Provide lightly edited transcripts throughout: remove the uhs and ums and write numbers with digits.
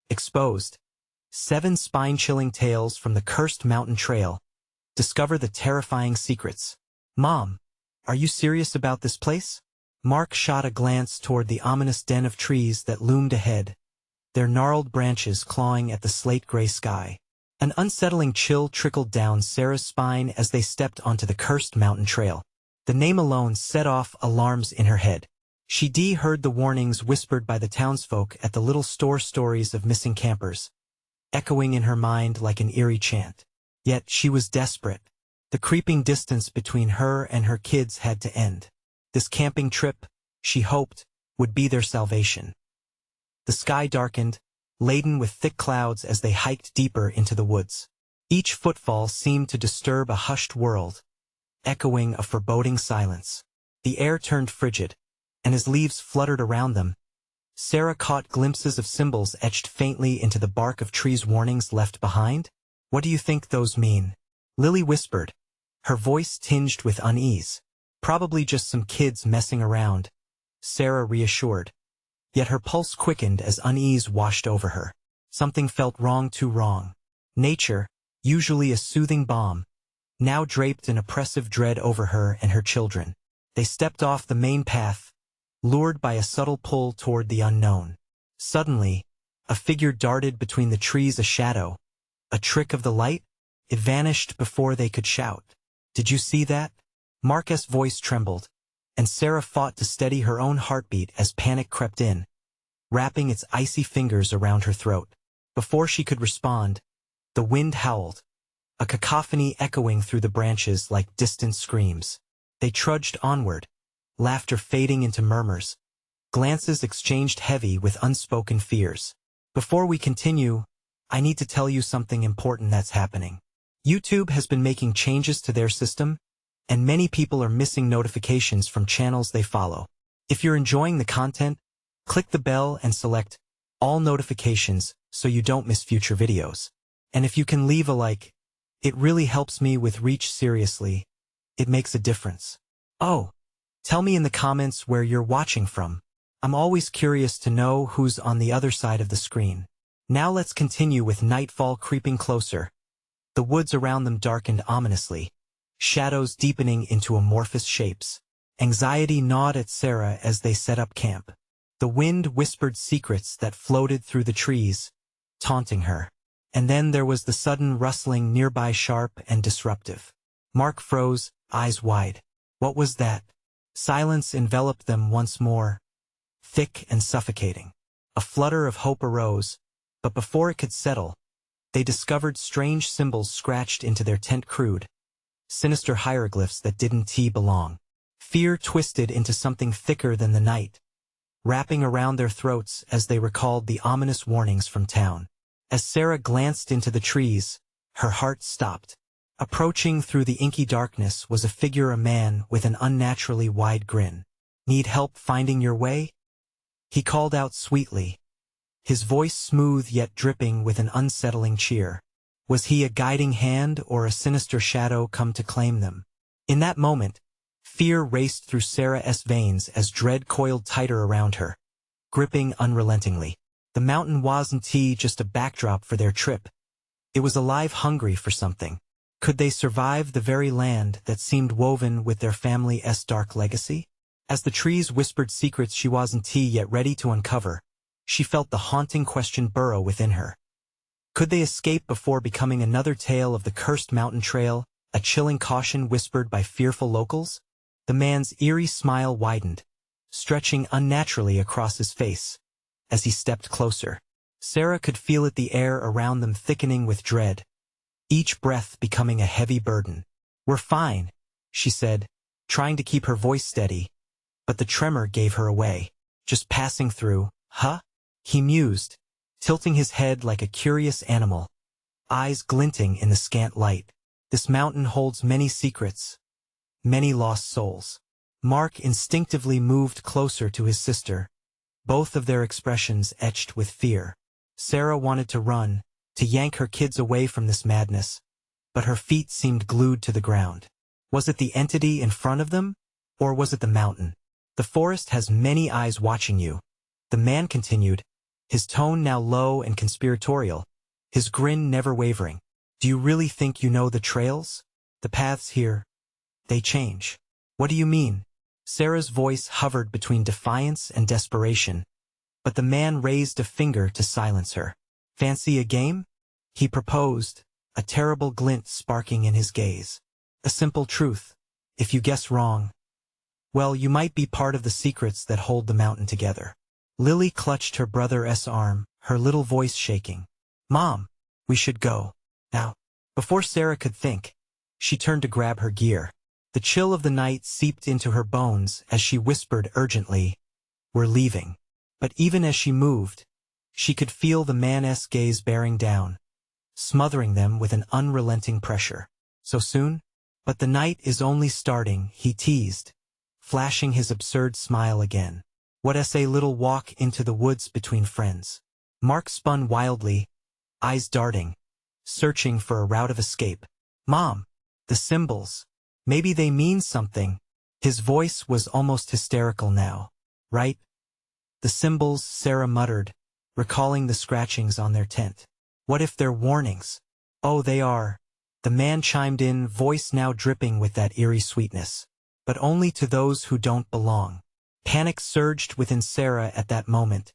Exposed. 7 spine-chilling tales from the cursed mountain trail. Discover the terrifying secrets. Mom, are you serious about this place? Mark shot a glance toward the ominous den of trees that loomed ahead, their gnarled branches clawing at the slate-gray sky. An unsettling chill trickled down Sarah's spine as they stepped onto the cursed mountain trail. The name alone set off alarms in her head. She heard the warnings whispered by the townsfolk at the little store stories of missing campers, echoing in her mind like an eerie chant. Yet she was desperate. The creeping distance between her and her kids had to end. This camping trip, she hoped, would be their salvation. The sky darkened, laden with thick clouds as they hiked deeper into the woods. Each footfall seemed to disturb a hushed world, echoing a foreboding silence. The air turned frigid, and as leaves fluttered around them, Sarah caught glimpses of symbols etched faintly into the bark of trees. Warnings left behind? What do you think those mean? Lily whispered, her voice tinged with unease. Probably just some kids messing around, Sarah reassured. Yet her pulse quickened as unease washed over her. Something felt wrong, too wrong. Nature, usually a soothing balm, now draped an oppressive dread over her and her children. They stepped off the main path, lured by a subtle pull toward the unknown. Suddenly, a figure darted between the trees, a shadow. A trick of the light? It vanished before they could shout. Did you see that? Mark's voice trembled, and Sarah fought to steady her own heartbeat as panic crept in, wrapping its icy fingers around her throat. Before she could respond, the wind howled, a cacophony echoing through the branches like distant screams. They trudged onward, laughter fading into murmurs, glances exchanged heavy with unspoken fears. Before we continue, I need to tell you something important that's happening. YouTube has been making changes to their system, and many people are missing notifications from channels they follow. If you're enjoying the content, click the bell and select all notifications so you don't miss future videos. And if you can leave a like, it really helps me with reach. Seriously, it makes a difference. Oh, tell me in the comments where you're watching from. I'm always curious to know who's on the other side of the screen. Now let's continue with nightfall creeping closer. The woods around them darkened ominously, shadows deepening into amorphous shapes. Anxiety gnawed at Sarah as they set up camp. The wind whispered secrets that floated through the trees, taunting her. And then there was the sudden rustling nearby, sharp and disruptive. Mark froze, eyes wide. What was that? Silence enveloped them once more, thick and suffocating. A flutter of hope arose, but before it could settle, they discovered strange symbols scratched into their tent, crude, sinister hieroglyphs that didn't belong. Fear twisted into something thicker than the night, wrapping around their throats as they recalled the ominous warnings from town. As Sarah glanced into the trees, her heart stopped. Approaching through the inky darkness was a figure, a man with an unnaturally wide grin. Need help finding your way? He called out sweetly, his voice smooth yet dripping with an unsettling cheer. Was he a guiding hand or a sinister shadow come to claim them? In that moment, fear raced through Sarah's veins as dread coiled tighter around her, gripping unrelentingly. The mountain wasn't just a backdrop for their trip. It was alive, hungry for something. Could they survive the very land that seemed woven with their family's dark legacy? As the trees whispered secrets she wasn't yet ready to uncover, she felt the haunting question burrow within her. Could they escape before becoming another tale of the cursed mountain trail, a chilling caution whispered by fearful locals? The man's eerie smile widened, stretching unnaturally across his face. As he stepped closer, Sarah could feel it, the air around them thickening with dread, each breath becoming a heavy burden. We're fine, she said, trying to keep her voice steady, but the tremor gave her away. Just passing through, huh? He mused, tilting his head like a curious animal, eyes glinting in the scant light. This mountain holds many secrets, many lost souls. Mark instinctively moved closer to his sister, both of their expressions etched with fear. Sarah wanted to run, to yank her kids away from this madness, but her feet seemed glued to the ground. Was it the entity in front of them, or was it the mountain? The forest has many eyes watching you, the man continued, his tone now low and conspiratorial, his grin never wavering. Do you really think you know the trails? The paths here, they change. What do you mean? Sarah's voice hovered between defiance and desperation, but the man raised a finger to silence her. Fancy a game? He proposed, a terrible glint sparking in his gaze. A simple truth. If you guess wrong, well, you might be part of the secrets that hold the mountain together. Lily clutched her brother's arm, her little voice shaking. Mom, we should go. Now. Before Sarah could think, she turned to grab her gear. The chill of the night seeped into her bones as she whispered urgently, We're leaving. But even as she moved, she could feel the man's gaze bearing down, smothering them with an unrelenting pressure. So soon? But the night is only starting, he teased, flashing his absurd smile again. What's a little walk into the woods between friends? Mark spun wildly, eyes darting, searching for a route of escape. Mom, the symbols. Maybe they mean something. His voice was almost hysterical now. Right? The symbols, Sarah muttered, recalling the scratchings on their tent. What if they're warnings? Oh, they are. The man chimed in, voice now dripping with that eerie sweetness. But only to those who don't belong. Panic surged within Sarah at that moment,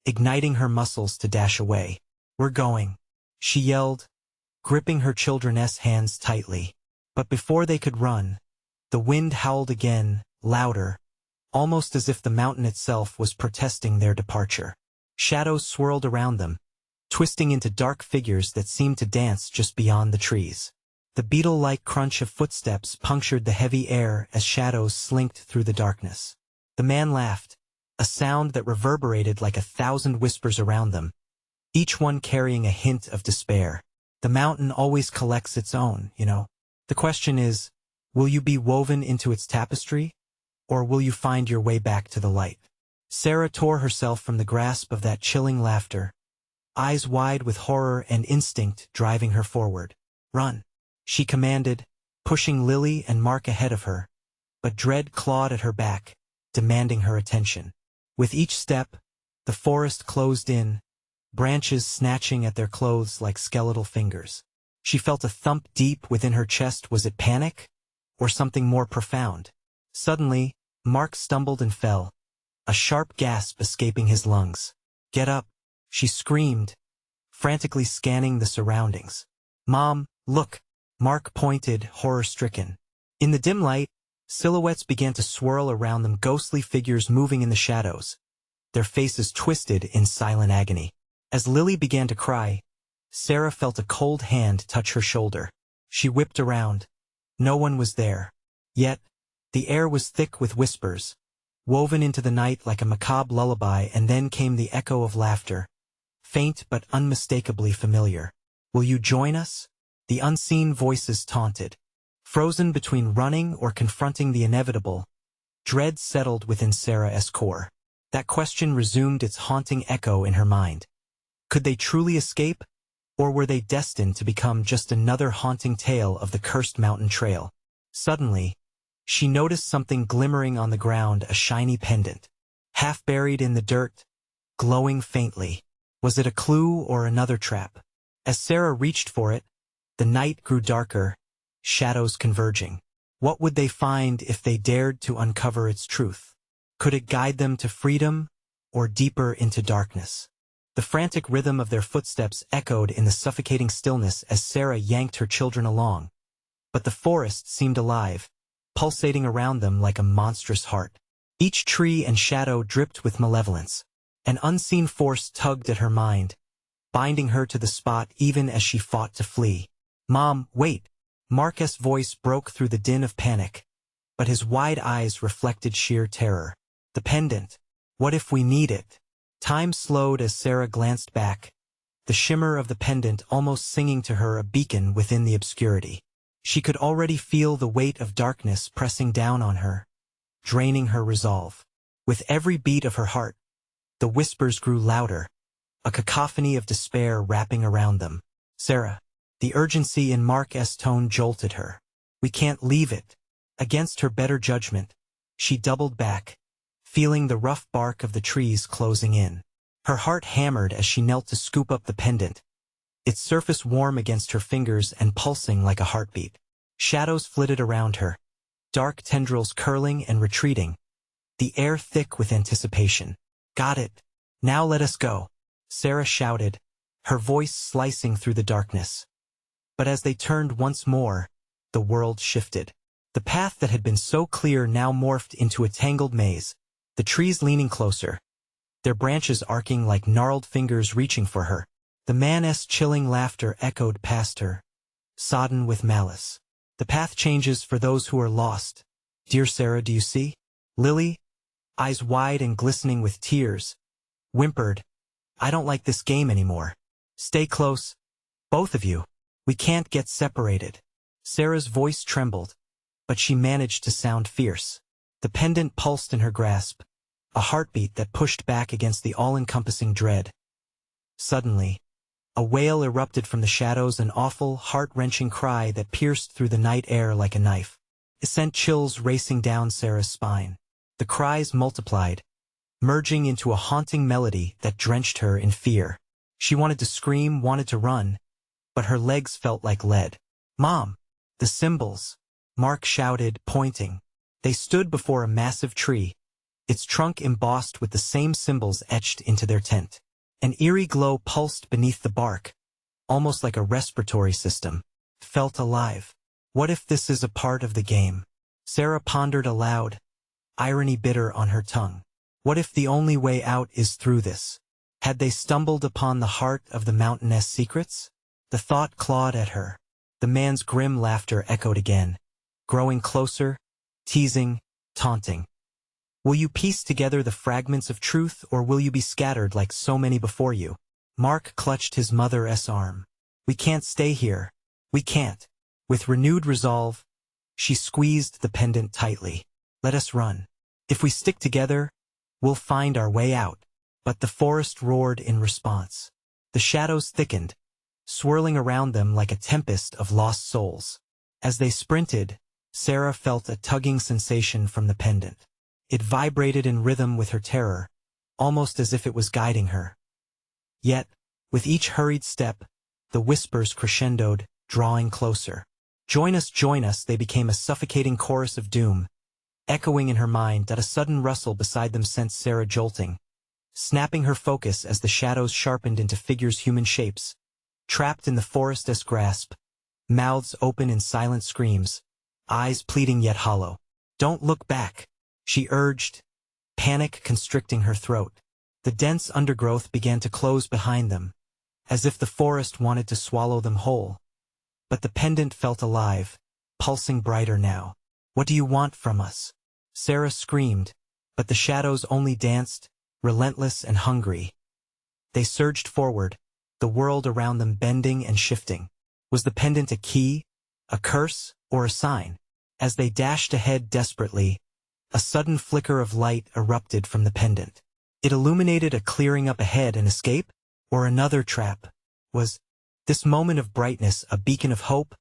igniting her muscles to dash away. We're going, she yelled, gripping her children's hands tightly. But before they could run, the wind howled again, louder, almost as if the mountain itself was protesting their departure. Shadows swirled around them, twisting into dark figures that seemed to dance just beyond the trees. The beetle-like crunch of footsteps punctured the heavy air as shadows slinked through the darkness. The man laughed, a sound that reverberated like 1,000 whispers around them, each one carrying a hint of despair. The mountain always collects its own, you know. The question is, will you be woven into its tapestry, or will you find your way back to the light? Sarah tore herself from the grasp of that chilling laughter, eyes wide with horror and instinct driving her forward. Run, she commanded, pushing Lily and Mark ahead of her, but dread clawed at her back, demanding her attention. With each step, the forest closed in, branches snatching at their clothes like skeletal fingers. She felt a thump deep within her chest. Was it panic? Or something more profound? Suddenly, Mark stumbled and fell, a sharp gasp escaping his lungs. Get up, she screamed, frantically scanning the surroundings. Mom, look! Mark pointed, horror-stricken. In the dim light, silhouettes began to swirl around them, ghostly figures moving in the shadows, their faces twisted in silent agony. As Lily began to cry, Sarah felt a cold hand touch her shoulder. She whipped around. No one was there. Yet, the air was thick with whispers, woven into the night like a macabre lullaby, and then came the echo of laughter, faint but unmistakably familiar. Will you join us? The unseen voices taunted. Frozen between running or confronting the inevitable, dread settled within Sarah's core. That question resumed its haunting echo in her mind. Could they truly escape? Or were they destined to become just another haunting tale of the cursed mountain trail? Suddenly, she noticed something glimmering on the ground, a shiny pendant, half buried in the dirt, glowing faintly. Was it a clue or another trap? As Sarah reached for it, the night grew darker, shadows converging. What would they find if they dared to uncover its truth? Could it guide them to freedom, or deeper into darkness? The frantic rhythm of their footsteps echoed in the suffocating stillness as Sarah yanked her children along. But the forest seemed alive, pulsating around them like a monstrous heart. Each tree and shadow dripped with malevolence. An unseen force tugged at her mind, binding her to the spot even as she fought to flee. Mom, wait! Mark's voice broke through the din of panic, but his wide eyes reflected sheer terror. The pendant. What if we need it? Time slowed as Sarah glanced back, the shimmer of the pendant almost singing to her, a beacon within the obscurity. She could already feel the weight of darkness pressing down on her, draining her resolve. With every beat of her heart, the whispers grew louder, a cacophony of despair wrapping around them. Sarah, the urgency in Mark's tone jolted her. We can't leave it. Against her better judgment, she doubled back, feeling the rough bark of the trees closing in. Her heart hammered as she knelt to scoop up the pendant, its surface warm against her fingers and pulsing like a heartbeat. Shadows flitted around her, dark tendrils curling and retreating, the air thick with anticipation. "Got it. Now let us go," Sarah shouted, her voice slicing through the darkness. But as they turned once more, the world shifted. The path that had been so clear now morphed into a tangled maze, the trees leaning closer, their branches arcing like gnarled fingers reaching for her. The man's chilling laughter echoed past her, sodden with malice. "The path changes for those who are lost. Dear Sarah, do you see?" Lily, eyes wide and glistening with tears, whimpered, "I don't like this game anymore. Stay close, both of you. We can't get separated." Sarah's voice trembled, but she managed to sound fierce. The pendant pulsed in her grasp, a heartbeat that pushed back against the all-encompassing dread. Suddenly, a wail erupted from the shadows, an awful, heart-wrenching cry that pierced through the night air like a knife. It sent chills racing down Sarah's spine. The cries multiplied, merging into a haunting melody that drenched her in fear. She wanted to scream, wanted to run, but her legs felt like lead. "Mom! The symbols!" Mark shouted, pointing. They stood before a massive tree, its trunk embossed with the same symbols etched into their tent. An eerie glow pulsed beneath the bark, almost like a respiratory system. Felt alive. What if this is a part of the game? Sarah pondered aloud, irony bitter on her tongue. What if the only way out is through this? Had they stumbled upon the heart of the mountain's secrets? The thought clawed at her. The man's grim laughter echoed again, growing closer, teasing, taunting. "Will you piece together the fragments of truth, or will you be scattered like so many before you?" Mark clutched his mother's arm. "We can't stay here. We can't." With renewed resolve, she squeezed the pendant tightly. "Let us run. If we stick together, we'll find our way out." But the forest roared in response. The shadows thickened, swirling around them like a tempest of lost souls. As they sprinted, Sarah felt a tugging sensation from the pendant. It vibrated in rhythm with her terror, almost as if it was guiding her. Yet, with each hurried step, the whispers crescendoed, drawing closer. Join us," they became a suffocating chorus of doom, echoing in her mind that a sudden rustle beside them sent Sarah jolting, snapping her focus as the shadows sharpened into figures human shapes, trapped in the forest's grasp, mouths open in silent screams, eyes pleading yet hollow. "Don't look back," she urged, panic constricting her throat. The dense undergrowth began to close behind them, as if the forest wanted to swallow them whole. But the pendant felt alive, pulsing brighter now. "What do you want from us?" Sarah screamed, but the shadows only danced, relentless and hungry. They surged forward, the world around them bending and shifting. Was the pendant a key, a curse, or a sign? As they dashed ahead desperately, a sudden flicker of light erupted from the pendant. It illuminated a clearing up ahead, an escape, or another trap. Was this moment of brightness a beacon of hope,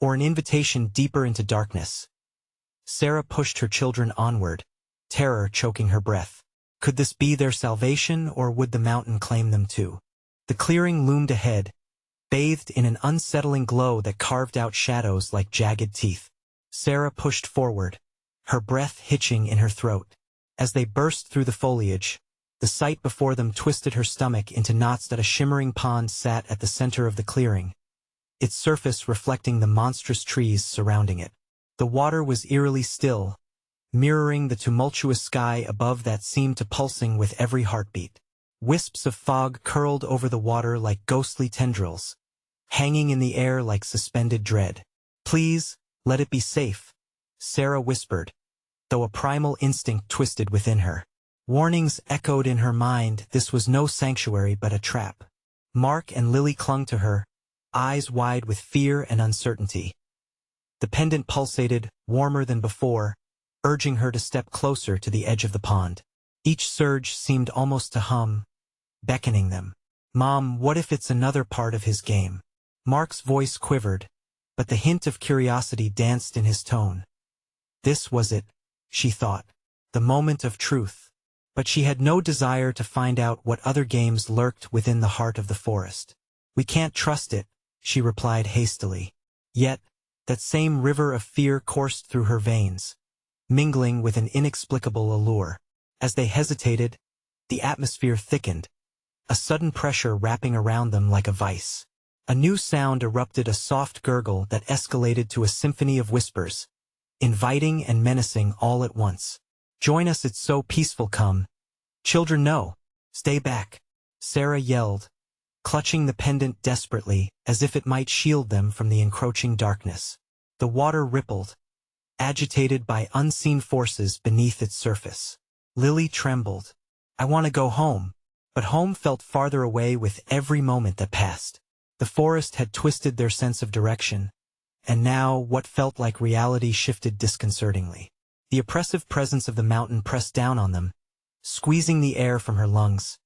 or an invitation deeper into darkness? Sarah pushed her children onward, terror choking her breath. Could this be their salvation, or would the mountain claim them too? The clearing loomed ahead, bathed in an unsettling glow that carved out shadows like jagged teeth. Sarah pushed forward, her breath hitching in her throat. As they burst through the foliage, the sight before them twisted her stomach into knots. That a shimmering pond sat at the center of the clearing, its surface reflecting the monstrous trees surrounding it. The water was eerily still, mirroring the tumultuous sky above that seemed to pulsing with every heartbeat. Wisps of fog curled over the water like ghostly tendrils, hanging in the air like suspended dread. "Please, let it be safe," Sarah whispered, though a primal instinct twisted within her. Warnings echoed in her mind. This was no sanctuary but a trap. Mark and Lily clung to her, eyes wide with fear and uncertainty. The pendant pulsated, warmer than before, urging her to step closer to the edge of the pond. Each surge seemed almost to hum, beckoning them. "Mom, what if it's another part of his game?" Mark's voice quivered, but the hint of curiosity danced in his tone. This was it, she thought, the moment of truth. But she had no desire to find out what other games lurked within the heart of the forest. "We can't trust it," she replied hastily. Yet, that same river of fear coursed through her veins, mingling with an inexplicable allure. As they hesitated, the atmosphere thickened, a sudden pressure wrapping around them like a vice. A new sound erupted, a soft gurgle that escalated to a symphony of whispers, inviting and menacing all at once. "Join us, it's so peaceful, come." "Children, no. Stay back," Sarah yelled, clutching the pendant desperately as if it might shield them from the encroaching darkness. The water rippled, agitated by unseen forces beneath its surface. Lily trembled. "I want to go home." But home felt farther away with every moment that passed. The forest had twisted their sense of direction, and now what felt like reality shifted disconcertingly. The oppressive presence of the mountain pressed down on them, squeezing the air from her lungs.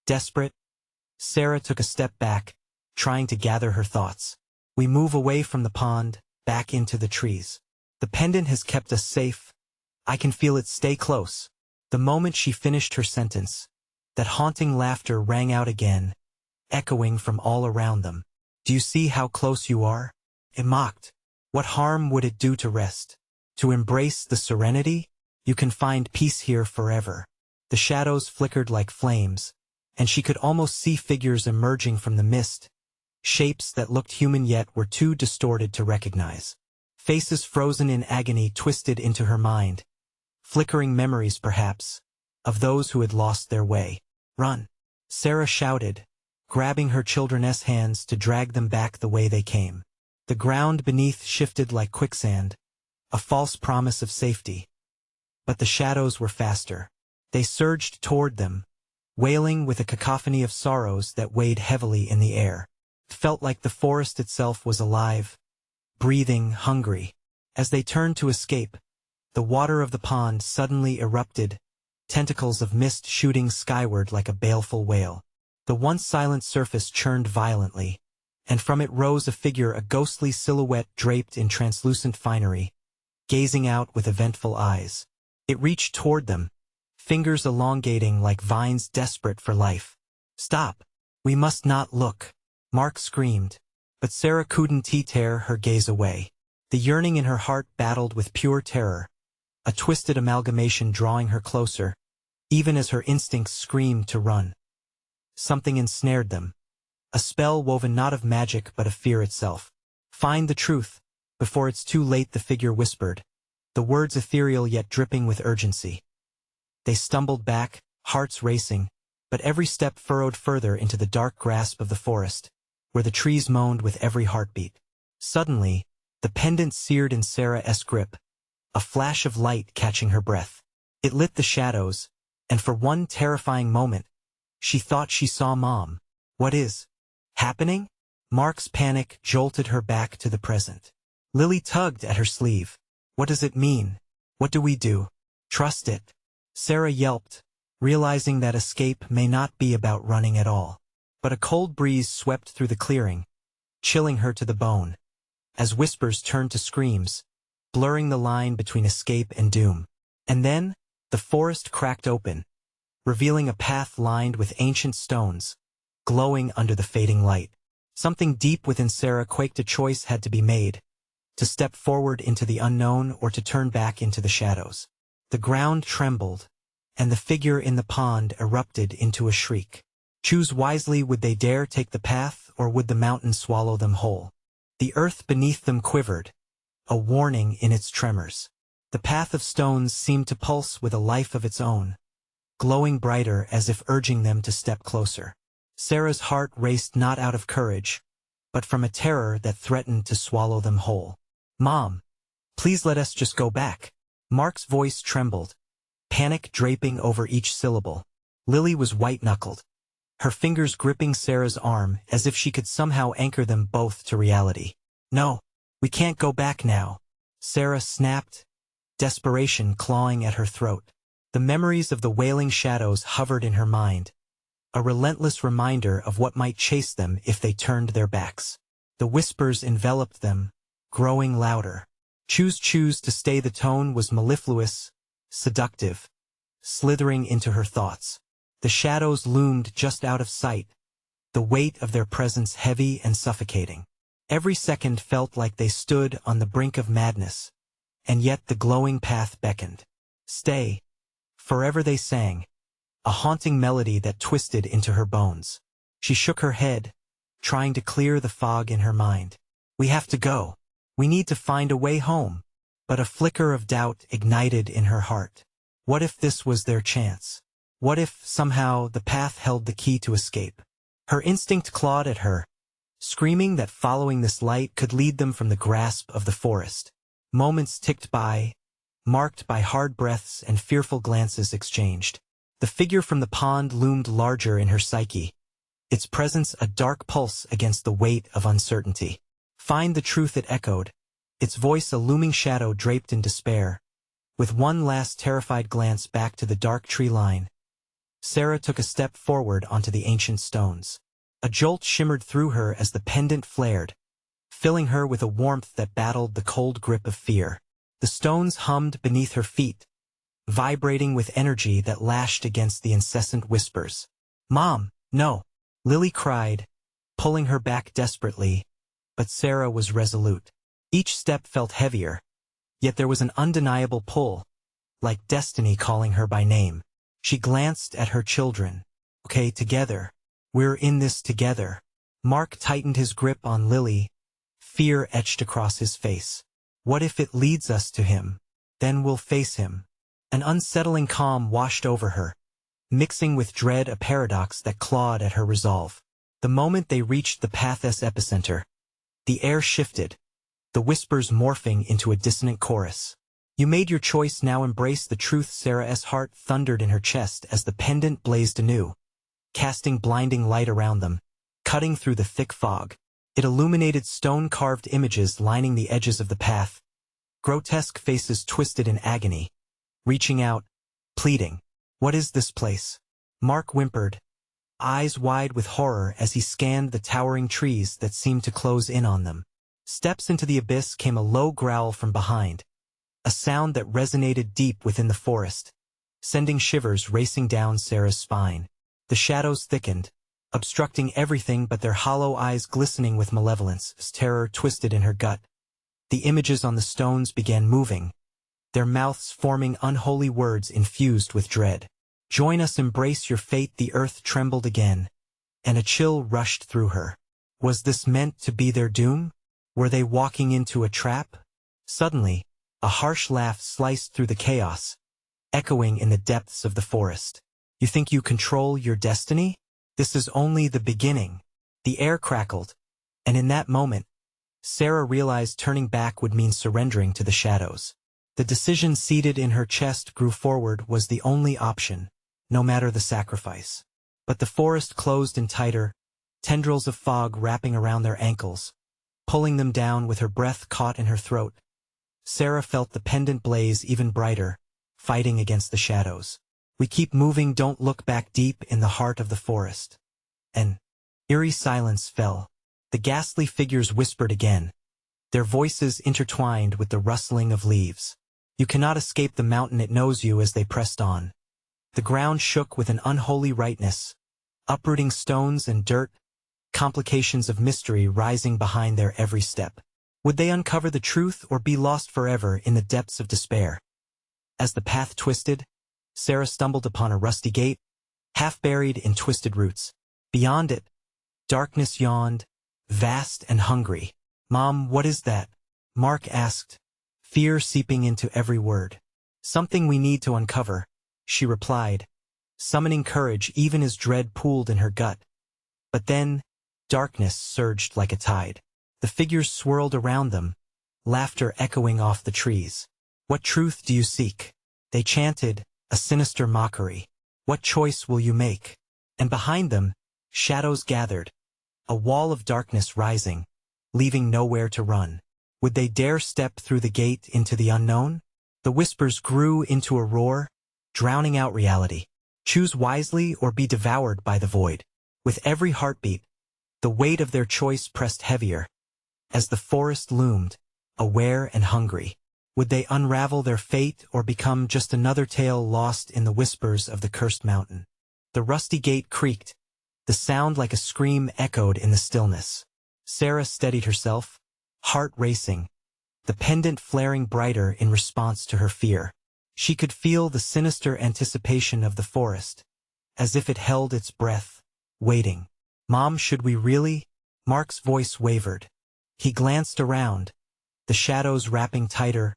Desperate, Sarah took a step back, trying to gather her thoughts. "We move away from the pond, back into the trees. The pendant has kept us safe. I can feel it. Stay close." The moment she finished her sentence, that haunting laughter rang out again, echoing from all around them. "Do you see how close you are?" it mocked. "What harm would it do to rest? To embrace the serenity? You can find peace here forever." The shadows flickered like flames, and she could almost see figures emerging from the mist, shapes that looked human yet were too distorted to recognize. Faces frozen in agony twisted into her mind, flickering memories perhaps, of those who had lost their way. "Run!" Sarah shouted, grabbing her children's hands to drag them back the way they came. The ground beneath shifted like quicksand, a false promise of safety. But the shadows were faster. They surged toward them, wailing with a cacophony of sorrows that weighed heavily in the air. It felt like the forest itself was alive, breathing, hungry. As they turned to escape, the water of the pond suddenly erupted, tentacles of mist shooting skyward like a baleful whale. The once silent surface churned violently, and from it rose a figure, a ghostly silhouette draped in translucent finery, gazing out with eventful eyes. It reached toward them, fingers elongating like vines desperate for life. "Stop! We must not look!" Mark screamed, but Sarah couldn't tear her gaze away. The yearning in her heart battled with pure terror, a twisted amalgamation drawing her closer, even as her instincts screamed to run. Something ensnared them, a spell woven not of magic but of fear itself. "Find the truth, before it's too late," the figure whispered, the words ethereal yet dripping with urgency. They stumbled back, hearts racing, but every step furrowed further into the dark grasp of the forest, where the trees moaned with every heartbeat. Suddenly, the pendant seared in Sarah's grip, a flash of light catching her breath. It lit the shadows, and for one terrifying moment, she thought she saw Mom. "What is happening?" Mark's panic jolted her back to the present. Lily tugged at her sleeve. "What does it mean? What do we do?" "Trust it," Sarah yelped, realizing that escape may not be about running at all. But a cold breeze swept through the clearing, chilling her to the bone, as whispers turned to screams, blurring the line between escape and doom. And then, the forest cracked open, revealing a path lined with ancient stones, glowing under the fading light. Something deep within Sarah quaked. A choice had to be made, to step forward into the unknown or to turn back into the shadows. The ground trembled, and the figure in the pond erupted into a shriek. Choose wisely. Would they dare take the path, or would the mountain swallow them whole? The earth beneath them quivered, a warning in its tremors. The path of stones seemed to pulse with a life of its own, glowing brighter as if urging them to step closer. Sarah's heart raced not out of courage, but from a terror that threatened to swallow them whole. "Mom, please let us just go back." Mark's voice trembled, panic draping over each syllable. Lily was white-knuckled, her fingers gripping Sarah's arm as if she could somehow anchor them both to reality. "No, we can't go back now," Sarah snapped, desperation clawing at her throat. The memories of the wailing shadows hovered in her mind, a relentless reminder of what might chase them if they turned their backs. The whispers enveloped them, growing louder. Choose to stay. The tone was mellifluous, seductive, slithering into her thoughts. The shadows loomed just out of sight, the weight of their presence heavy and suffocating. Every second felt like they stood on the brink of madness, and yet the glowing path beckoned. Stay, forever they sang, a haunting melody that twisted into her bones. She shook her head, trying to clear the fog in her mind. We have to go. We need to find a way home. But a flicker of doubt ignited in her heart. What if this was their chance? What if, somehow, the path held the key to escape? Her instinct clawed at her, screaming that following this light could lead them from the grasp of the forest. Moments ticked by, marked by hard breaths and fearful glances exchanged. The figure from the pond loomed larger in her psyche, its presence a dark pulse against the weight of uncertainty. Find the truth, it echoed, its voice a looming shadow draped in despair. With one last terrified glance back to the dark tree line, Sarah took a step forward onto the ancient stones. A jolt shimmered through her as the pendant flared, filling her with a warmth that battled the cold grip of fear. The stones hummed beneath her feet, vibrating with energy that lashed against the incessant whispers. "Mom, no!" Lily cried, pulling her back desperately, but Sarah was resolute. Each step felt heavier, yet there was an undeniable pull, like destiny calling her by name. She glanced at her children. "Okay, together. We're in this together." Mark tightened his grip on Lily, fear etched across his face. "What if it leads us to him? Then we'll face him." An unsettling calm washed over her, mixing with dread a paradox that clawed at her resolve. The moment they reached the path's epicenter, the air shifted, the whispers morphing into a dissonant chorus. "You made your choice, now embrace the truth." Sarah's heart thundered in her chest as the pendant blazed anew, casting blinding light around them, cutting through the thick fog. It illuminated stone-carved images lining the edges of the path, grotesque faces twisted in agony, reaching out, pleading. "What is this place?" Mark whimpered, eyes wide with horror as he scanned the towering trees that seemed to close in on them. Steps into the abyss came a low growl from behind, a sound that resonated deep within the forest, sending shivers racing down Sarah's spine. The shadows thickened, obstructing everything but their hollow eyes glistening with malevolence as terror twisted in her gut. The images on the stones began moving, their mouths forming unholy words infused with dread. "Join us, embrace your fate." The earth trembled again, and a chill rushed through her. Was this meant to be their doom? Were they walking into a trap? Suddenly, a harsh laugh sliced through the chaos, echoing in the depths of the forest. "You think you control your destiny? This is only the beginning." The air crackled, and in that moment, Sarah realized turning back would mean surrendering to the shadows. The decision seated in her chest grew forward was the only option, no matter the sacrifice. But the forest closed in tighter, tendrils of fog wrapping around their ankles, pulling them down with her breath caught in her throat. Sarah felt the pendant blaze even brighter, fighting against the shadows. "We keep moving, don't look back." Deep in the heart of the forest, an eerie silence fell. The ghastly figures whispered again, their voices intertwined with the rustling of leaves. "You cannot escape the mountain, it knows you." As they pressed on, the ground shook with an unholy rightness, uprooting stones and dirt, complications of mystery rising behind their every step. Would they uncover the truth or be lost forever in the depths of despair? As the path twisted, Sarah stumbled upon a rusty gate, half buried in twisted roots. Beyond it, darkness yawned, vast and hungry. "Mom, what is that?" Mark asked, fear seeping into every word. "Something we need to uncover," she replied, summoning courage even as dread pooled in her gut. But then, darkness surged like a tide. The figures swirled around them, laughter echoing off the trees. "What truth do you seek?" they chanted, a sinister mockery. "What choice will you make?" And behind them, shadows gathered, a wall of darkness rising, leaving nowhere to run. Would they dare step through the gate into the unknown? The whispers grew into a roar, drowning out reality. Choose wisely or be devoured by the void. With every heartbeat, the weight of their choice pressed heavier, as the forest loomed, aware and hungry. Would they unravel their fate or become just another tale lost in the whispers of the cursed mountain? The rusty gate creaked. The sound like a scream echoed in the stillness. Sarah steadied herself, heart racing, the pendant flaring brighter in response to her fear. She could feel the sinister anticipation of the forest, as if it held its breath, waiting. "Mom, should we really?" Mark's voice wavered. He glanced around, the shadows wrapping tighter,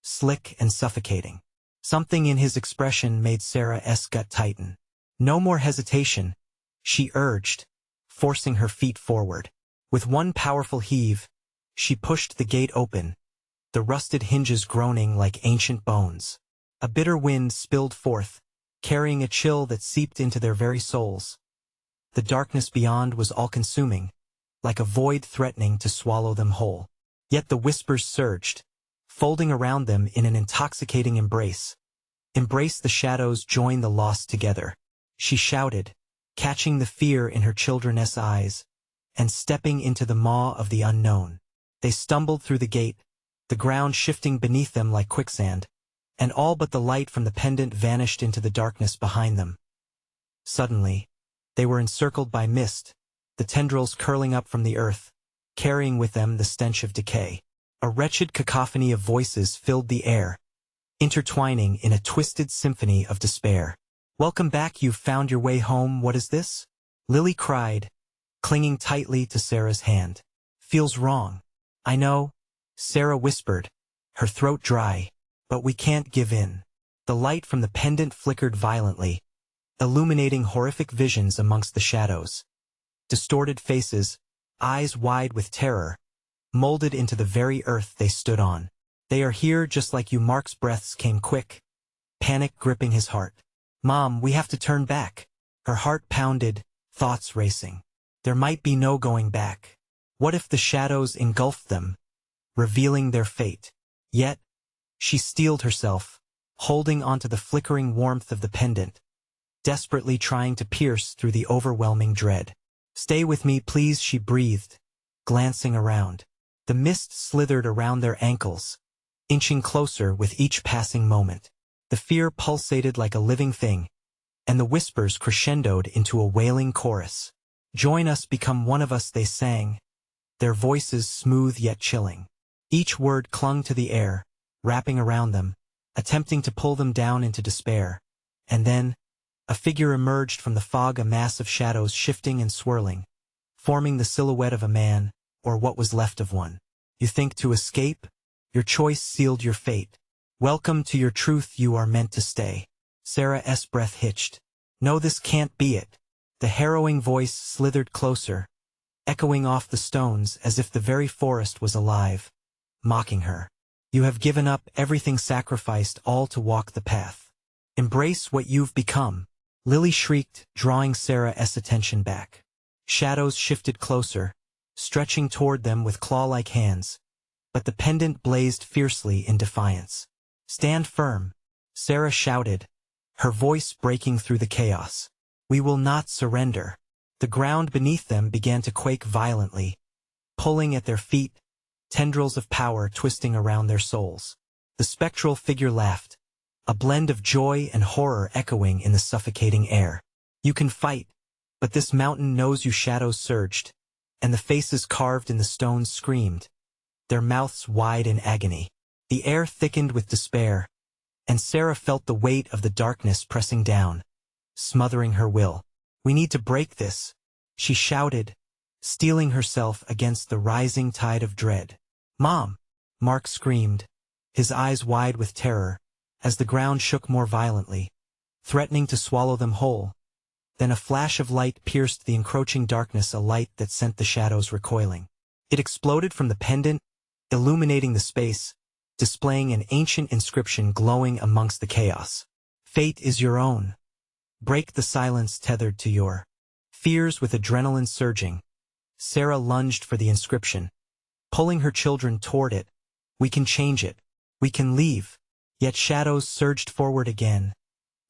slick and suffocating. Something in his expression made Sarah's gut tighten. "No more hesitation," she urged, forcing her feet forward. With one powerful heave, she pushed the gate open, the rusted hinges groaning like ancient bones. A bitter wind spilled forth, carrying a chill that seeped into their very souls. The darkness beyond was all-consuming, like a void threatening to swallow them whole. Yet the whispers surged, folding around them in an intoxicating embrace. "Embrace the shadows, join the lost together," she shouted, catching the fear in her children's eyes, and stepping into the maw of the unknown. They stumbled through the gate, the ground shifting beneath them like quicksand, and all but the light from the pendant vanished into the darkness behind them. Suddenly, they were encircled by mist, the tendrils curling up from the earth, carrying with them the stench of decay. A wretched cacophony of voices filled the air, intertwining in a twisted symphony of despair. "Welcome back, you've found your way home. What is this?" Lily cried, clinging tightly to Sarah's hand. "Feels wrong." "I know," Sarah whispered, her throat dry, "but we can't give in." The light from the pendant flickered violently, illuminating horrific visions amongst the shadows. Distorted faces, eyes wide with terror, molded into the very earth they stood on. "They are here just like you." Mark's breaths came quick, panic gripping his heart. "Mom, we have to turn back." Her heart pounded, thoughts racing. There might be no going back. What if the shadows engulfed them, revealing their fate? Yet, she steeled herself, holding onto the flickering warmth of the pendant, desperately trying to pierce through the overwhelming dread. "Stay with me, please," she breathed, glancing around. The mist slithered around their ankles, inching closer with each passing moment. The fear pulsated like a living thing, and the whispers crescendoed into a wailing chorus. "Join us, become one of us," they sang, their voices smooth yet chilling. Each word clung to the air, wrapping around them, attempting to pull them down into despair. And then, a figure emerged from the fog, a mass of shadows shifting and swirling, forming the silhouette of a man, or what was left of one. "You think to escape? Your choice sealed your fate. Welcome to your truth, you are meant to stay." Sarah's breath hitched. "No, this can't be it." The harrowing voice slithered closer, echoing off the stones as if the very forest was alive, mocking her. "You have given up everything, sacrificed all to walk the path. Embrace what you've become." Lily shrieked, drawing Sarah's attention back. Shadows shifted closer, stretching toward them with claw-like hands, but the pendant blazed fiercely in defiance. "Stand firm," Sarah shouted, her voice breaking through the chaos. "We will not surrender." The ground beneath them began to quake violently, pulling at their feet, tendrils of power twisting around their souls. The spectral figure laughed, a blend of joy and horror echoing in the suffocating air. "You can fight, but this mountain knows you." Shadows surged, and the faces carved in the stones screamed, their mouths wide in agony. The air thickened with despair, and Sarah felt the weight of the darkness pressing down, smothering her will. "We need to break this," she shouted, steeling herself against the rising tide of dread. "Mom!" Mark screamed, his eyes wide with terror, as the ground shook more violently, threatening to swallow them whole. Then a flash of light pierced the encroaching darkness, a light that sent the shadows recoiling. It exploded from the pendant, illuminating the space, displaying an ancient inscription glowing amongst the chaos. "Fate is your own. Break the silence tethered to your fears." With adrenaline surging, Sarah lunged for the inscription, pulling her children toward it. "We can change it. We can leave." Yet shadows surged forward again,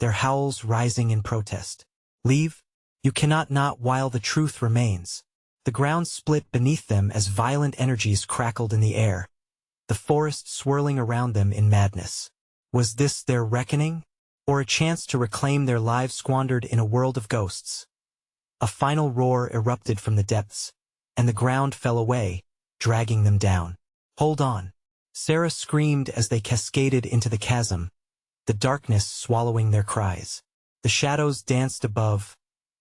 their howls rising in protest. "Leave? You cannot, not while the truth remains." The ground split beneath them as violent energies crackled in the air. the forest swirling around them in madness. Was this their reckoning? Or a chance to reclaim their lives squandered in a world of ghosts? A final roar erupted from the depths, and the ground fell away, dragging them down. "Hold on!" Sarah screamed as they cascaded into the chasm, the darkness swallowing their cries. The shadows danced above,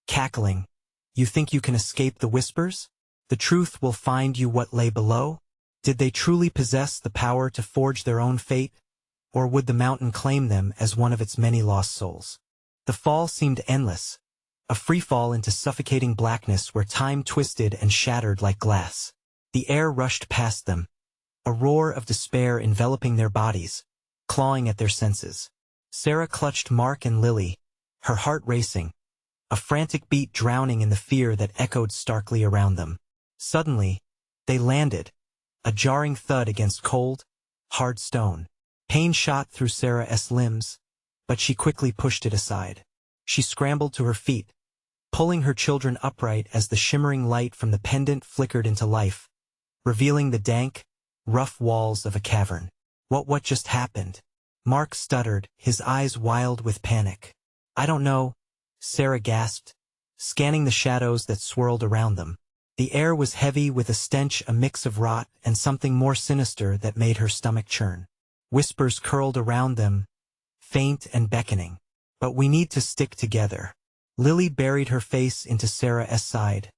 cackling. "You think you can escape the whispers? The truth will find you what lay below?" Did they truly possess the power to forge their own fate? Or would the mountain claim them as one of its many lost souls? The fall seemed endless, a free fall into suffocating blackness where time twisted and shattered like glass. The air rushed past them, a roar of despair enveloping their bodies, clawing at their senses. Sarah clutched Mark and Lily, her heart racing, a frantic beat drowning in the fear that echoed starkly around them. Suddenly, they landed, a jarring thud against cold, hard stone. Pain shot through Sarah's limbs, but she quickly pushed it aside. She scrambled to her feet, pulling her children upright as the shimmering light from the pendant flickered into life, revealing the dank, rough walls of a cavern. What just happened?" Mark stuttered, his eyes wild with panic. "I don't know," Sarah gasped, scanning the shadows that swirled around them. The air was heavy with a stench, a mix of rot and something more sinister that made her stomach churn. Whispers curled around them, faint and beckoning. "But we need to stick together." Lily buried her face into Sarah's side,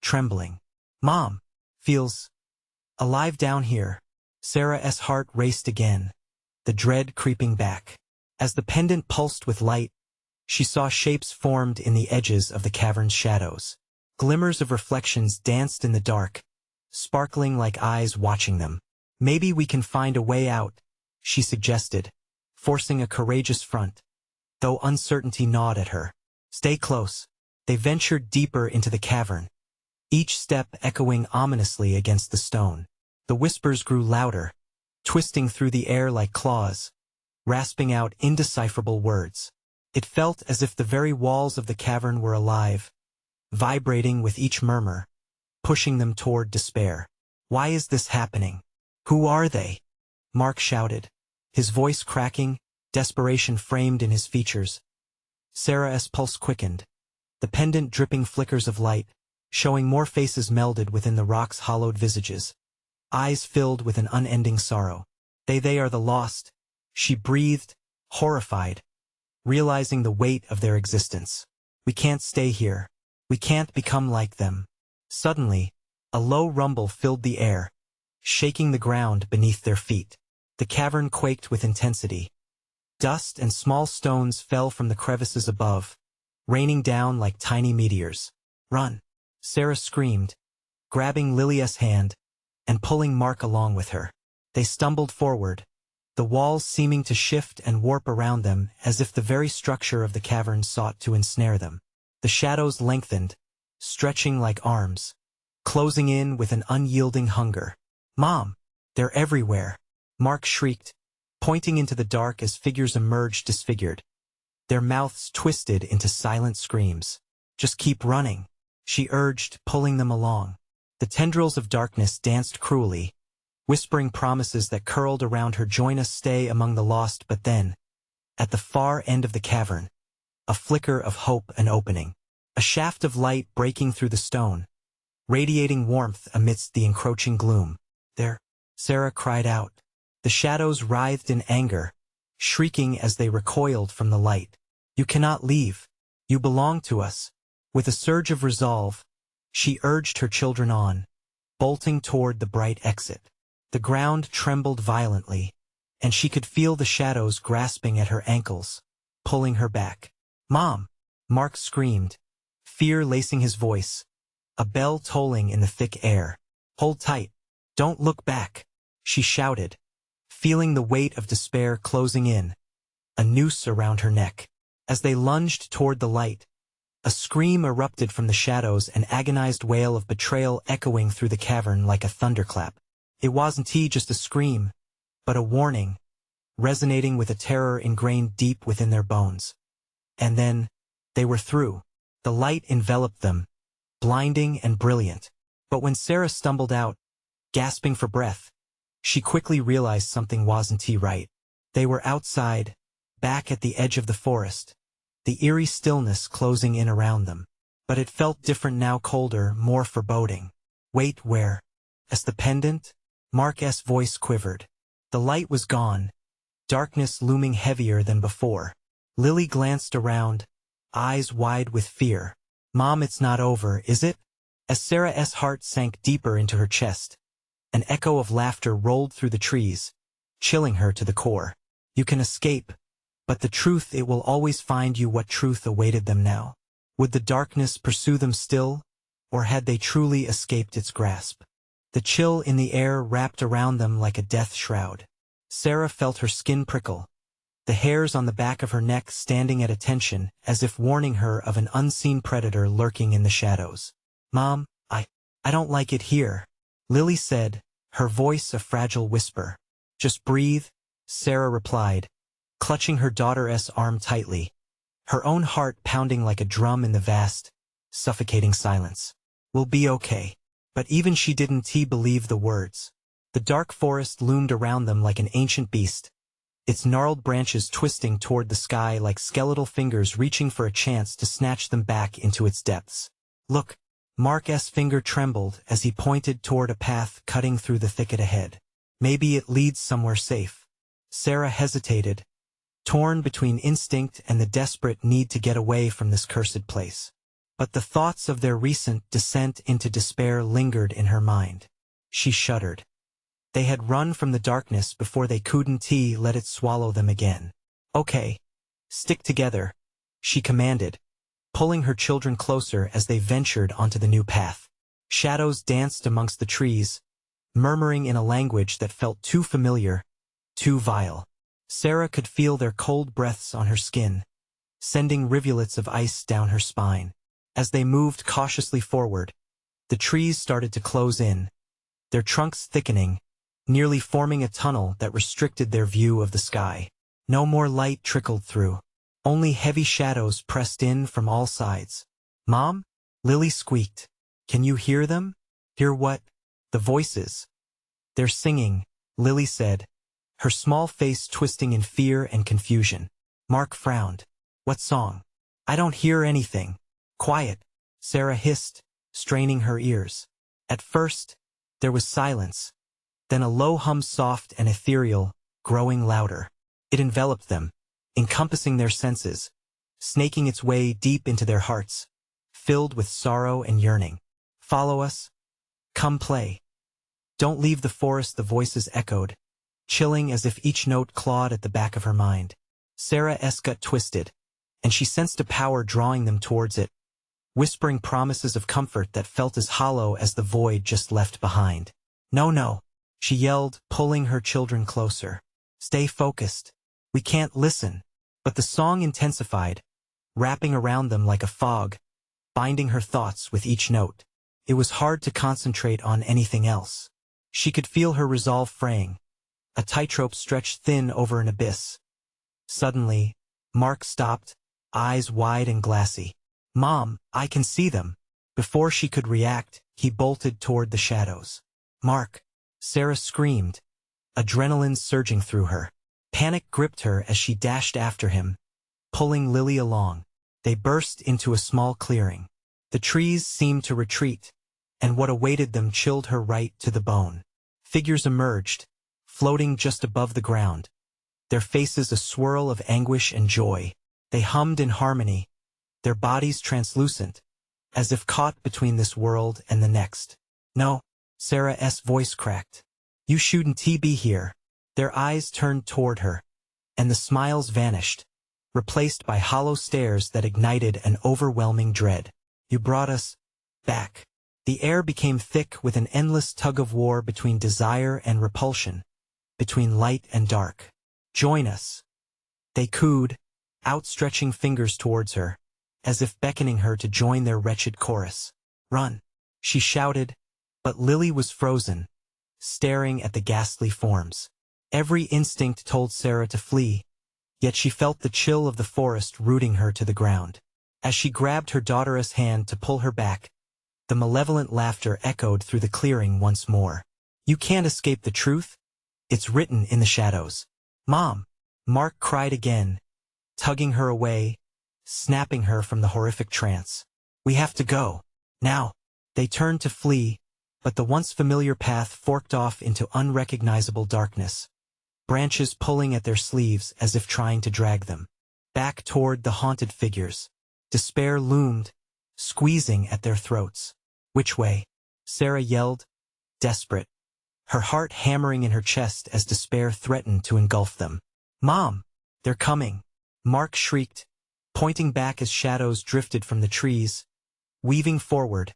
trembling. "Mom, feels alive down here." Sarah's heart raced again, the dread creeping back. As the pendant pulsed with light, she saw shapes formed in the edges of the cavern's shadows. Glimmers of reflections danced in the dark, sparkling like eyes watching them. "Maybe we can find a way out," she suggested, forcing a courageous front, though uncertainty gnawed at her. "Stay close." They ventured deeper into the cavern, each step echoing ominously against the stone. The whispers grew louder, twisting through the air like claws, rasping out indecipherable words. It felt as if the very walls of the cavern were alive, vibrating with each murmur, pushing them toward despair. "Why is this happening? Who are they?" Mark shouted, his voice cracking, desperation framed in his features. Sarah's pulse quickened, the pendant dripping flickers of light, showing more faces melded within the rock's hollowed visages, eyes filled with an unending sorrow. They are the lost," she breathed, horrified, realizing the weight of their existence. "We can't stay here. We can't become like them." Suddenly, a low rumble filled the air, shaking the ground beneath their feet. The cavern quaked with intensity. Dust and small stones fell from the crevices above, raining down like tiny meteors. "Run!" Sarah screamed, grabbing Lilia's hand and pulling Mark along with her. They stumbled forward, the walls seeming to shift and warp around them as if the very structure of the cavern sought to ensnare them. The shadows lengthened, stretching like arms, closing in with an unyielding hunger. "Mom, they're everywhere!" Mark shrieked, pointing into the dark as figures emerged disfigured, their mouths twisted into silent screams. "Just keep running," she urged, pulling them along. The tendrils of darkness danced cruelly, whispering promises that curled around her. "Join us, stay among the lost." But then, at the far end of the cavern, a flicker of hope, an opening. A shaft of light breaking through the stone, radiating warmth amidst the encroaching gloom. "There!" Sarah cried out. The shadows writhed in anger, shrieking as they recoiled from the light. "You cannot leave. You belong to us." With a surge of resolve, she urged her children on, bolting toward the bright exit. The ground trembled violently, and she could feel the shadows grasping at her ankles, pulling her back. "Mom!" Mark screamed, fear lacing his voice, a bell tolling in the thick air. "Hold tight. Don't look back," she shouted, feeling the weight of despair closing in, a noose around her neck. As they lunged toward the light, a scream erupted from the shadows, an agonized wail of betrayal echoing through the cavern like a thunderclap. It wasn't just a scream, but a warning, resonating with a terror ingrained deep within their bones. And then, they were through. The light enveloped them, blinding and brilliant. But when Sarah stumbled out, gasping for breath, She quickly realized something wasn't right. They were outside, back at the edge of the forest, the eerie stillness closing in around them. But it felt different now, colder, more foreboding. Wait, where? As the pendant? Mark's voice quivered. The light was gone, darkness looming heavier than before. Lily glanced around, eyes wide with fear. Mom, it's not over, is it? As Sarah's heart sank deeper into her chest, an echo of laughter rolled through the trees, chilling her to the core. You can escape, but the truth, it will always find you. What truth awaited them now? Would the darkness pursue them still, or had they truly escaped its grasp? The chill in the air wrapped around them like a death shroud. Sarah felt her skin prickle, the hairs on the back of her neck standing at attention as if warning her of an unseen predator lurking in the shadows. Mom, I don't like it here, Lily said, her voice a fragile whisper. Just breathe, Sarah replied, clutching her daughter's arm tightly, her own heart pounding like a drum in the vast, suffocating silence. We'll be okay. But even she didn't believe the words. The dark forest loomed around them like an ancient beast, its gnarled branches twisting toward the sky like skeletal fingers reaching for a chance to snatch them back into its depths. Look, Mark's finger trembled as he pointed toward a path cutting through the thicket ahead. Maybe it leads somewhere safe. Sarah hesitated, torn between instinct and the desperate need to get away from this cursed place. But the thoughts of their recent descent into despair lingered in her mind. She shuddered. They had run from the darkness before they couldn't let it swallow them again. Okay, stick together, she commanded, pulling her children closer as they ventured onto the new path. Shadows danced amongst the trees, murmuring in a language that felt too familiar, too vile. Sarah could feel their cold breaths on her skin, sending rivulets of ice down her spine. As they moved cautiously forward, the trees started to close in, their trunks thickening, nearly forming a tunnel that restricted their view of the sky. No more light trickled through. Only heavy shadows pressed in from all sides. Mom? Lily squeaked. Can you hear them? Hear what? The voices. They're singing, Lily said, her small face twisting in fear and confusion. Mark frowned. What song? I don't hear anything. Quiet, Sarah hissed, straining her ears. At first, there was silence, then a low hum, soft and ethereal, growing louder. It enveloped them, encompassing their senses, snaking its way deep into their hearts, filled with sorrow and yearning. Follow us. Come play. Don't leave the forest, the voices echoed, chilling as if each note clawed at the back of her mind. Sarah's gut twisted, and she sensed a power drawing them towards it, whispering promises of comfort that felt as hollow as the void just left behind. No, no, she yelled, pulling her children closer. Stay focused. We can't listen. But the song intensified, wrapping around them like a fog, binding her thoughts with each note. It was hard to concentrate on anything else. She could feel her resolve fraying, a tightrope stretched thin over an abyss. Suddenly, Mark stopped, eyes wide and glassy. Mom, I can see them. Before she could react, he bolted toward the shadows. Mark! Sarah screamed, adrenaline surging through her. Panic gripped her as she dashed after him, pulling Lily along. They burst into a small clearing. The trees seemed to retreat, and what awaited them chilled her right to the bone. Figures emerged, floating just above the ground, their faces a swirl of anguish and joy. They hummed in harmony, their bodies translucent, as if caught between this world and the next. No, Sarah's voice cracked. You shouldn't be here. Their eyes turned toward her, and the smiles vanished, replaced by hollow stares that ignited an overwhelming dread. You brought us back. The air became thick with an endless tug-of-war between desire and repulsion, between light and dark. Join us. They cooed, outstretching fingers towards her, as if beckoning her to join their wretched chorus. Run, she shouted, but Lily was frozen, staring at the ghastly forms. Every instinct told Sarah to flee, yet she felt the chill of the forest rooting her to the ground. As she grabbed her daughter's hand to pull her back, the malevolent laughter echoed through the clearing once more. You can't escape the truth, It's written in the shadows. Mom! Mark cried again, tugging her away, snapping her from the horrific trance. We have to go. Now. They turned to flee, but the once familiar path forked off into unrecognizable darkness, branches pulling at their sleeves as if trying to drag them back toward the haunted figures. Despair loomed, squeezing at their throats. Which way? Sarah yelled, desperate, her heart hammering in her chest as despair threatened to engulf them. Mom! They're coming! Mark shrieked, pointing back as shadows drifted from the trees, weaving forward,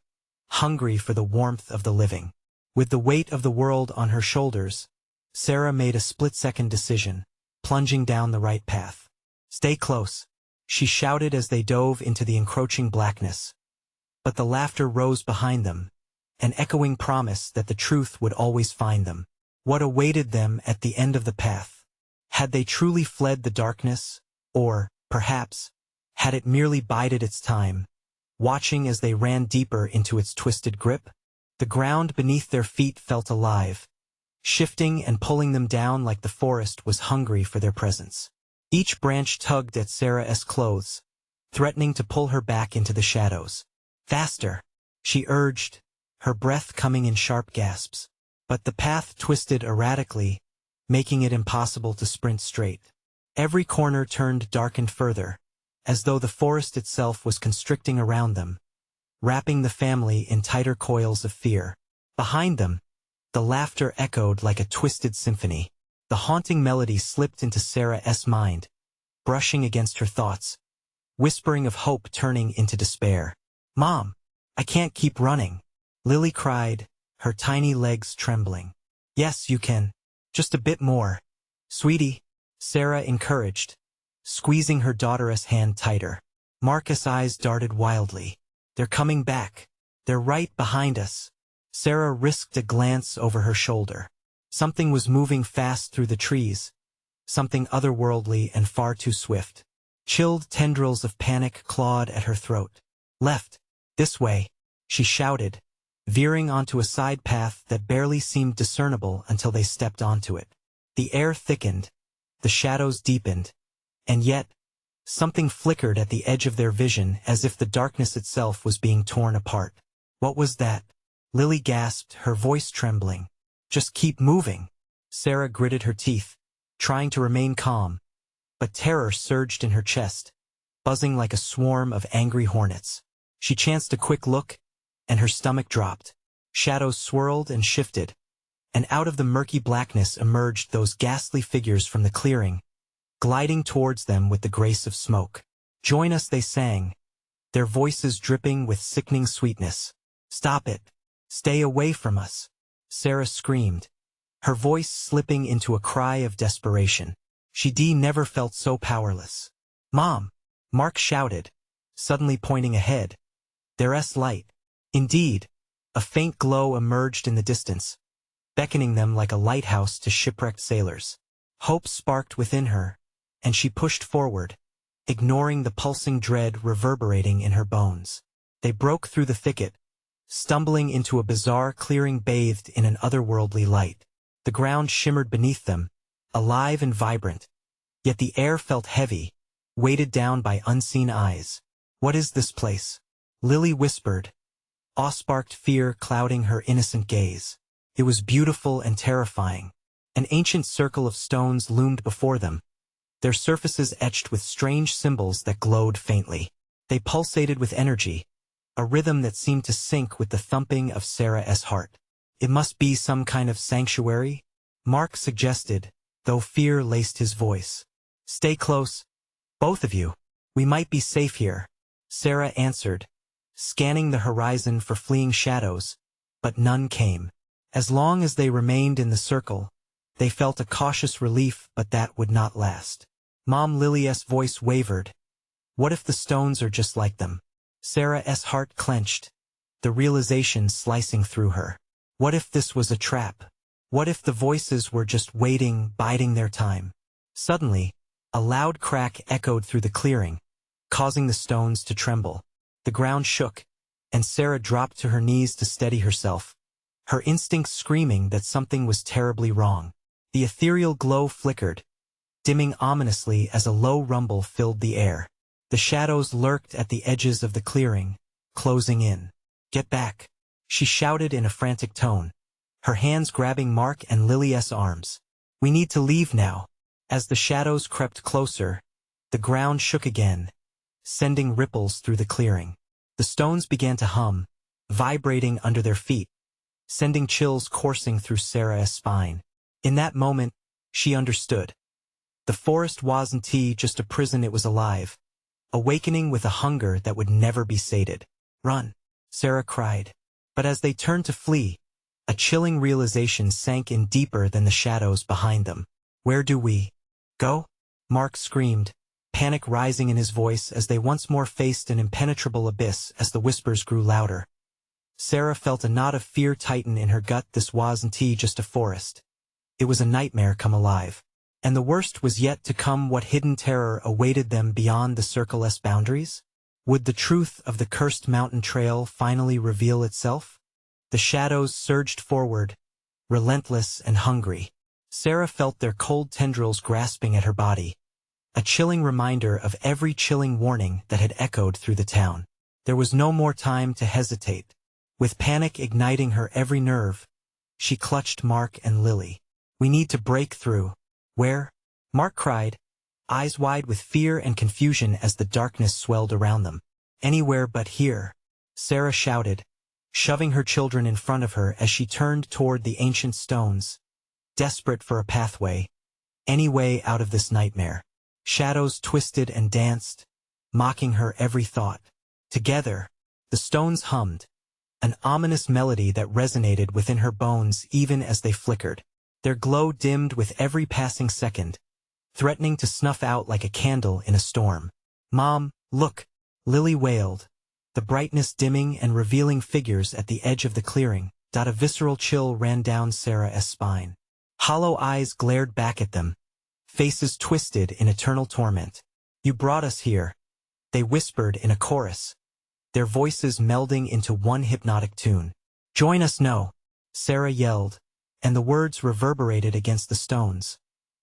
hungry for the warmth of the living. With the weight of the world on her shoulders, Sarah made a split-second decision, plunging down the right path. Stay close, she shouted as they dove into the encroaching blackness. But the laughter rose behind them, an echoing promise that the truth would always find them. What awaited them at the end of the path? Had they truly fled the darkness, or, perhaps, had it merely bided its time, watching as they ran deeper into its twisted grip? The ground beneath their feet felt alive, shifting and pulling them down like the forest was hungry for their presence. Each branch tugged at Sarah's clothes, threatening to pull her back into the shadows. Faster, she urged, her breath coming in sharp gasps. But the path twisted erratically, making it impossible to sprint straight. Every corner turned darkened further, as though the forest itself was constricting around them, wrapping the family in tighter coils of fear. Behind them, the laughter echoed like a twisted symphony. The haunting melody slipped into Sarah's mind, brushing against her thoughts, whispering of hope turning into despair. Mom! I can't keep running, Lily cried, her tiny legs trembling. Yes, you can. Just a bit more. Sweetie, Sarah encouraged, squeezing her daughter's hand tighter. Marcus' eyes darted wildly. They're coming back. They're right behind us. Sarah risked a glance over her shoulder. Something was moving fast through the trees, something otherworldly and far too swift. Chilled tendrils of panic clawed at her throat. Left. This way, she shouted, veering onto a side path that barely seemed discernible until they stepped onto it. The air thickened, the shadows deepened, and yet, something flickered at the edge of their vision as if the darkness itself was being torn apart. What was that? Lily gasped, her voice trembling. Just keep moving. Sarah gritted her teeth, trying to remain calm, but terror surged in her chest, buzzing like a swarm of angry hornets. She chanced a quick look, and her stomach dropped. Shadows swirled and shifted, and out of the murky blackness emerged those ghastly figures from the clearing, gliding towards them with the grace of smoke. Join us, they sang, their voices dripping with sickening sweetness. Stop it. Stay away from us, Sarah screamed, her voice slipping into a cry of desperation. She never felt so powerless. Mom! Mark shouted, suddenly pointing ahead. There's light. Indeed, a faint glow emerged in the distance, beckoning them like a lighthouse to shipwrecked sailors. Hope sparked within her, and she pushed forward, ignoring the pulsing dread reverberating in her bones. They broke through the thicket, stumbling into a bizarre clearing bathed in an otherworldly light. The ground shimmered beneath them, alive and vibrant, yet the air felt heavy, weighted down by unseen eyes. What is this place? Lily whispered, awe-sparked fear clouding her innocent gaze. It was beautiful and terrifying. An ancient circle of stones loomed before them, their surfaces etched with strange symbols that glowed faintly. They pulsated with energy, a rhythm that seemed to sync with the thumping of Sarah's heart. It must be some kind of sanctuary, Mark suggested, though fear laced his voice. Stay close, both of you. We might be safe here, Sarah answered, scanning the horizon for fleeing shadows, but none came. As long as they remained in the circle, they felt a cautious relief, but that would not last. Mom, Lily's voice wavered. What if the stones are just like them? Sarah's heart clenched, the realization slicing through her. What if this was a trap? What if the voices were just waiting, biding their time? Suddenly, a loud crack echoed through the clearing, causing the stones to tremble. The ground shook, and Sarah dropped to her knees to steady herself, her instincts screaming that something was terribly wrong. The ethereal glow flickered, dimming ominously as a low rumble filled the air. The shadows lurked at the edges of the clearing, closing in. "Get back," she shouted in a frantic tone, her hands grabbing Mark and Lily's arms. "We need to leave now." As the shadows crept closer, the ground shook again, sending ripples through the clearing. The stones began to hum, vibrating under their feet, sending chills coursing through Sarah's spine. In that moment, she understood. The forest wasn't just a prison, it was alive, awakening with a hunger that would never be sated. "Run," Sarah cried. But as they turned to flee, a chilling realization sank in deeper than the shadows behind them. "Where do we go?" Mark screamed, panic rising in his voice as they once more faced an impenetrable abyss as the whispers grew louder. Sarah felt a knot of fear tighten in her gut. This wasn't just a forest. It was a nightmare come alive. And the worst was yet to come. What hidden terror awaited them beyond the circle's boundaries? Would the truth of the cursed mountain trail finally reveal itself? The shadows surged forward, relentless and hungry. Sarah felt their cold tendrils grasping at her body, a chilling reminder of every chilling warning that had echoed through the town. There was no more time to hesitate. With panic igniting her every nerve, she clutched Mark and Lily. "We need to break through." "Where?" Mark cried, eyes wide with fear and confusion as the darkness swelled around them. "Anywhere but here," Sarah shouted, shoving her children in front of her as she turned toward the ancient stones, desperate for a pathway, any way out of this nightmare. Shadows twisted and danced, mocking her every thought. Together, the stones hummed, an ominous melody that resonated within her bones even as they flickered. Their glow dimmed with every passing second, threatening to snuff out like a candle in a storm. "Mom, look," Lily wailed, the brightness dimming and revealing figures at the edge of the clearing. A visceral chill ran down Sarah's spine. Hollow eyes glared back at them, faces twisted in eternal torment. "You brought us here," they whispered in a chorus, their voices melding into one hypnotic tune. "Join us no," Sarah yelled, and the words reverberated against the stones,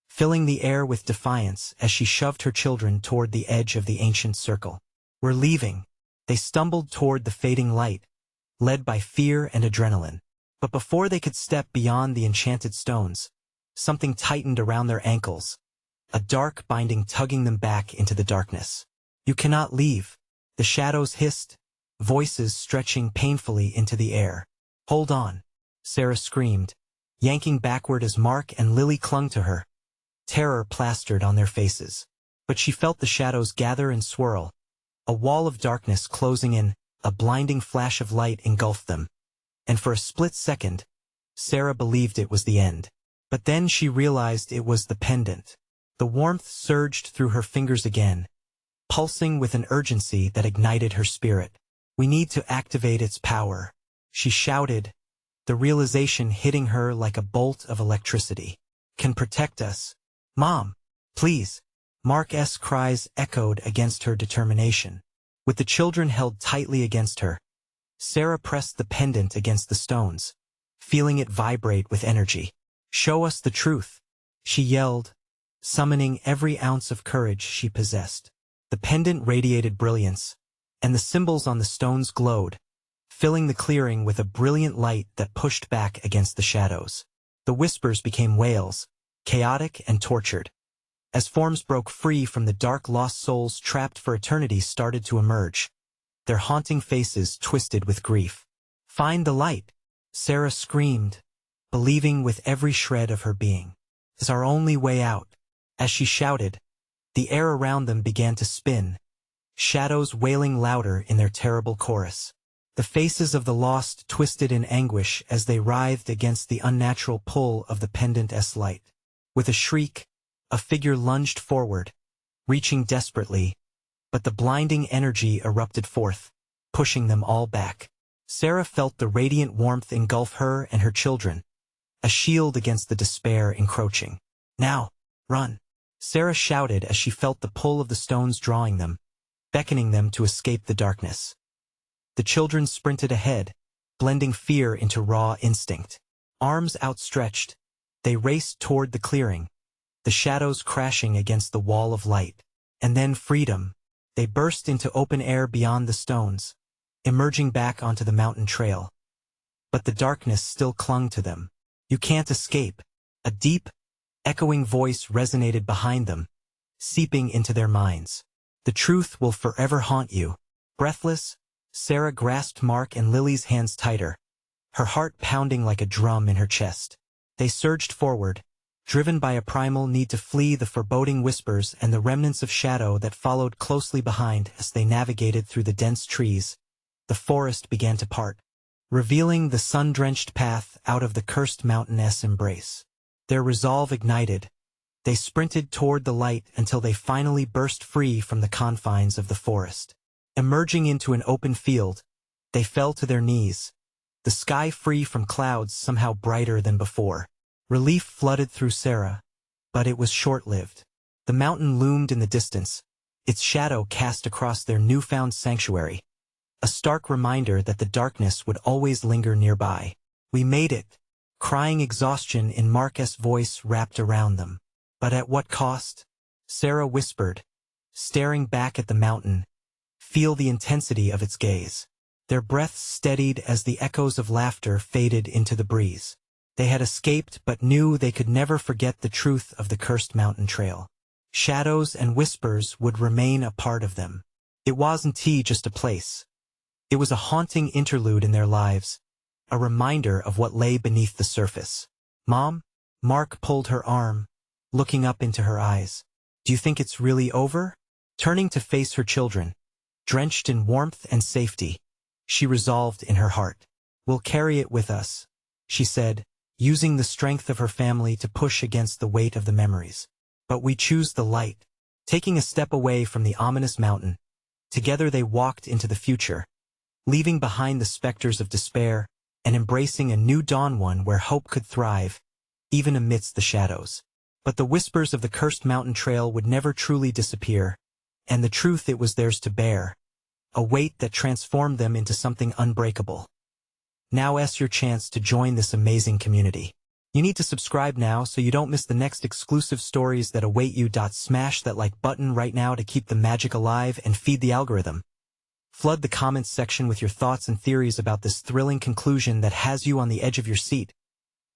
filling the air with defiance as she shoved her children toward the edge of the ancient circle. "We're leaving." They stumbled toward the fading light, led by fear and adrenaline. But before they could step beyond the enchanted stones, something tightened around their ankles, a dark binding tugging them back into the darkness. "You cannot leave," the shadows hissed, voices stretching painfully into the air. "Hold on," Sarah screamed, yanking backward as Mark and Lily clung to her, terror plastered on their faces. But she felt the shadows gather and swirl, a wall of darkness closing in, a blinding flash of light engulfed them. And for a split second, Sarah believed it was the end. But then she realized it was the pendant. The warmth surged through her fingers again, pulsing with an urgency that ignited her spirit. "We need to activate its power," she shouted, the realization hitting her like a bolt of electricity. "Can protect us. Mom, please." Mark's cries echoed against her determination. With the children held tightly against her, Sarah pressed the pendant against the stones, feeling it vibrate with energy. "Show us the truth," she yelled, summoning every ounce of courage she possessed. The pendant radiated brilliance, and the symbols on the stones glowed, filling the clearing with a brilliant light that pushed back against the shadows. The whispers became wails, chaotic and tortured. As forms broke free from the dark lost souls trapped for eternity started to emerge, their haunting faces twisted with grief. "Find the light," Sarah screamed, believing with every shred of her being. "It's our only way out." As she shouted, the air around them began to spin, shadows wailing louder in their terrible chorus. The faces of the lost twisted in anguish as they writhed against the unnatural pull of the pendant's light. With a shriek, a figure lunged forward, reaching desperately, but the blinding energy erupted forth, pushing them all back. Sarah felt the radiant warmth engulf her and her children, a shield against the despair encroaching. "Now, run," Sarah shouted as she felt the pull of the stones drawing them, beckoning them to escape the darkness. The children sprinted ahead, blending fear into raw instinct. Arms outstretched, They raced toward the clearing, the shadows crashing against the wall of light. And then freedom. They burst into open air beyond the stones, emerging back onto the mountain trail. But the darkness still clung to them. You can't escape. A deep, echoing voice resonated behind them, seeping into their minds. The truth will forever haunt you. Breathless, Sarah grasped Mark and Lily's hands tighter, her heart pounding like a drum in her chest. They surged forward, driven by a primal need to flee the foreboding whispers and the remnants of shadow that followed closely behind. As they navigated through the dense trees, the forest began to part, revealing the sun-drenched path out of the cursed mountain's embrace. Their resolve ignited. They sprinted toward the light until they finally burst free from the confines of the forest. Emerging into an open field, they fell to their knees, the sky free from clouds somehow brighter than before. Relief flooded through Sarah, but it was short-lived. The mountain loomed in the distance, its shadow cast across their newfound sanctuary, a stark reminder that the darkness would always linger nearby. We made it, crying exhaustion in Mark's voice wrapped around them. But at what cost? Sarah whispered, staring back at the mountain. Feel the intensity of its gaze. Their breaths steadied as the echoes of laughter faded into the breeze. They had escaped but knew they could never forget the truth of the cursed mountain trail. Shadows and whispers would remain a part of them. It wasn't just a place. It was a haunting interlude in their lives, a reminder of what lay beneath the surface. Mom? Mark pulled her arm, looking up into her eyes. Do you think it's really over? Turning to face her children, drenched in warmth and safety, she resolved in her heart. We'll carry it with us, she said, using the strength of her family to push against the weight of the memories. But we choose the light. Taking a step away from the ominous mountain, together they walked into the future, leaving behind the specters of despair and embracing a new dawn, one where hope could thrive, even amidst the shadows. But the whispers of the cursed mountain trail would never truly disappear, and the truth it was theirs to bear, a weight that transformed them into something unbreakable. Now's your chance to join this amazing community. You need to subscribe now so you don't miss the next exclusive stories that await you. Smash that like button right now to keep the magic alive and feed the algorithm. Flood the comments section with your thoughts and theories about this thrilling conclusion that has you on the edge of your seat.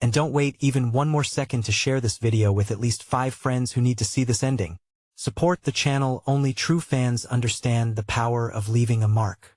And don't wait even one more second to share this video with at least 5 friends who need to see this ending. Support the channel. Only true fans understand the power of leaving a mark.